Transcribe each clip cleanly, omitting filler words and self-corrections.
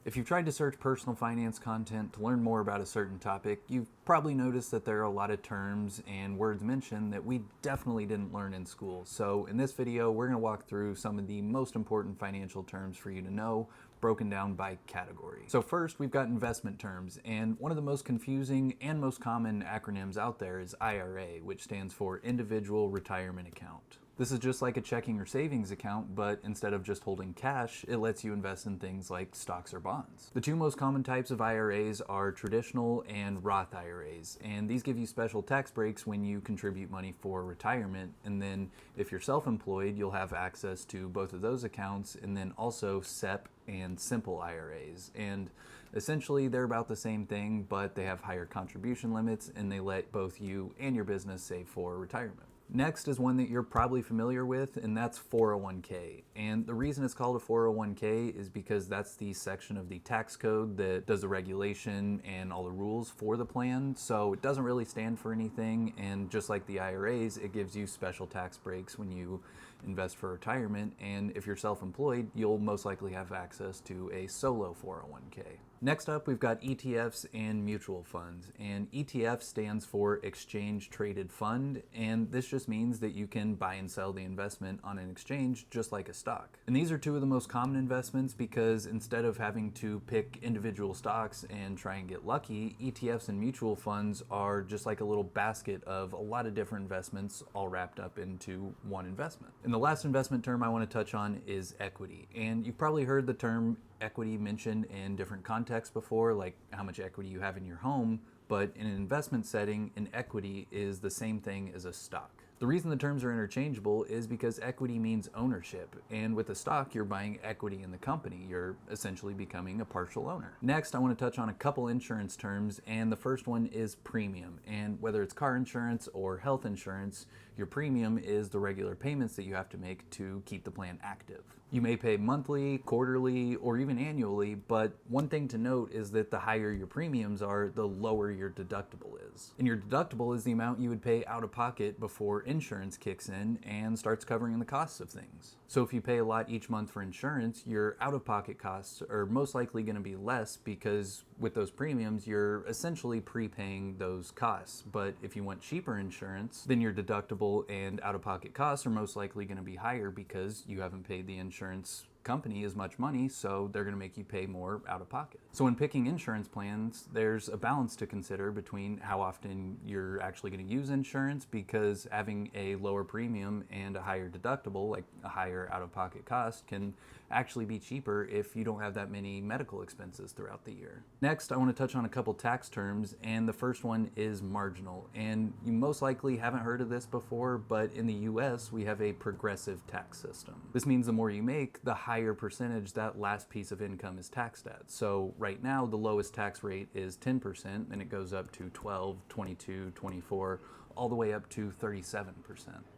If you've tried to search personal finance content to learn more about a certain topic, you've probably noticed that there are a lot of terms and words mentioned that we definitely didn't learn in school. So in this video, we're going to walk through some of the most important financial terms for you to know, broken down by category. So first, we've got investment terms, and one of the most confusing and most common acronyms out there is IRA, which stands for Individual Retirement Account. This is just like a checking or savings account, but instead of just holding cash, it lets you invest in things like stocks or bonds. The two most common types of IRAs are traditional and Roth IRAs, and these give you special tax breaks when you contribute money for retirement. And then if you're self-employed, you'll have access to both of those accounts, and then also SEP and simple IRAs. And essentially they're about the same thing, but they have higher contribution limits and they let both you and your business save for retirement. Next is one that you're probably familiar with, and that's 401k. And the reason it's called a 401k is because that's the section of the tax code that does the regulation and all the rules for the plan. So it doesn't really stand for anything, and just like the IRAs, it gives you special tax breaks when you invest for retirement. And if you're self-employed, you'll most likely have access to a solo 401k. Next up, we've got ETFs and mutual funds. And ETF stands for Exchange Traded Fund, and this just means that you can buy and sell the investment on an exchange just like a stock. And these are two of the most common investments because instead of having to pick individual stocks and try and get lucky, ETFs and mutual funds are just like a little basket of a lot of different investments all wrapped up into one investment. And the last investment term I want to touch on is equity. And you've probably heard the term equity mentioned in different contexts before, like how much equity you have in your home, but in an investment setting, an equity is the same thing as a stock. The reason the terms are interchangeable is because equity means ownership, and with a stock, you're buying equity in the company. You're essentially becoming a partial owner. Next, I want to touch on a couple insurance terms, and the first one is premium. And whether it's car insurance or health insurance, your premium is the regular payments that you have to make to keep the plan active. You may pay monthly, quarterly, or even annually, but one thing to note is that the higher your premiums are, the lower your deductible is. And your deductible is the amount you would pay out of pocket before insurance kicks in and starts covering the costs of things. So if you pay a lot each month for insurance, your out-of-pocket costs are most likely going to be less because with those premiums, you're essentially prepaying those costs. But if you want cheaper insurance, then your deductible and out-of-pocket costs are most likely going to be higher because you haven't paid the insurance company as much money, so they're going to make you pay more out of pocket. So when picking insurance plans, there's a balance to consider between how often you're actually going to use insurance, because having a lower premium and a higher deductible, like a higher out-of-pocket cost, can actually be cheaper if you don't have that many medical expenses throughout the year. Next, I want to touch on a couple tax terms, and the first one is marginal. And you most likely haven't heard of this before, but in the US, we have a progressive tax system. This means the more you make, the higher percentage that last piece of income is taxed at. So right now, the lowest tax rate is 10%, and it goes up to 12, 22, 24, all the way up to 37%.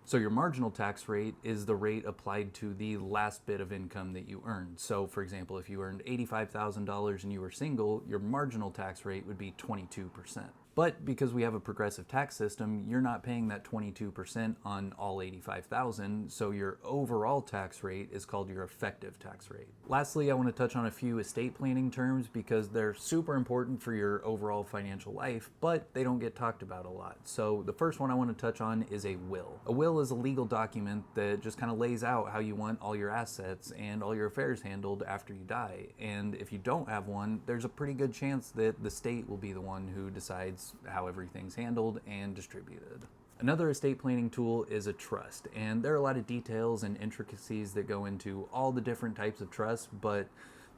So your marginal tax rate is the rate applied to the last bit of income that you earned. So for example, if you earned $85,000 and you were single, your marginal tax rate would be 22%. But because we have a progressive tax system, you're not paying that 22% on all $85,000, so your overall tax rate is called your effective tax rate. Lastly, I want to touch on a few estate planning terms because they're super important for your overall financial life, but they don't get talked about a lot. So the first one I want to touch on is a will. A will is a legal document that just kind of lays out how you want all your assets and all your affairs handled after you die. And if you don't have one, there's a pretty good chance that the state will be the one who decides how everything's handled and distributed. Another estate planning tool is a trust, and there are a lot of details and intricacies that go into all the different types of trusts, but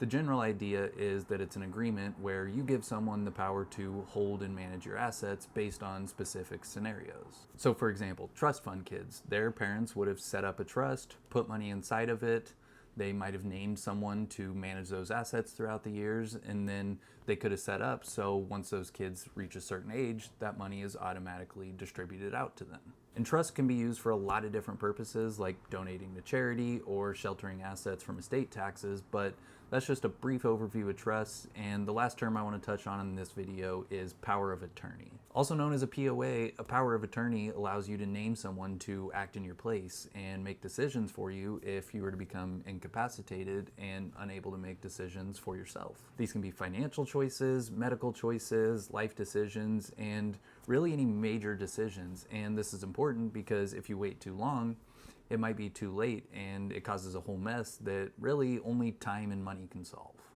the general idea is that it's an agreement where you give someone the power to hold and manage your assets based on specific scenarios. So for example, trust fund kids, their parents would have set up a trust, put money inside of it. They might have named someone to manage those assets throughout the years, and then they could have set up so once those kids reach a certain age, that money is automatically distributed out to them. And trust can be used for a lot of different purposes, like donating to charity or sheltering assets from estate taxes, but That's just a brief overview of trusts, and the last term I want to touch on in this video is power of attorney. Also known as a POA, a power of attorney allows you to name someone to act in your place and make decisions for you if you were to become incapacitated and unable to make decisions for yourself. These can be financial choices, medical choices, life decisions, and really any major decisions. And this is important because if you wait too long, it might be too late and it causes a whole mess that really only time and money can solve.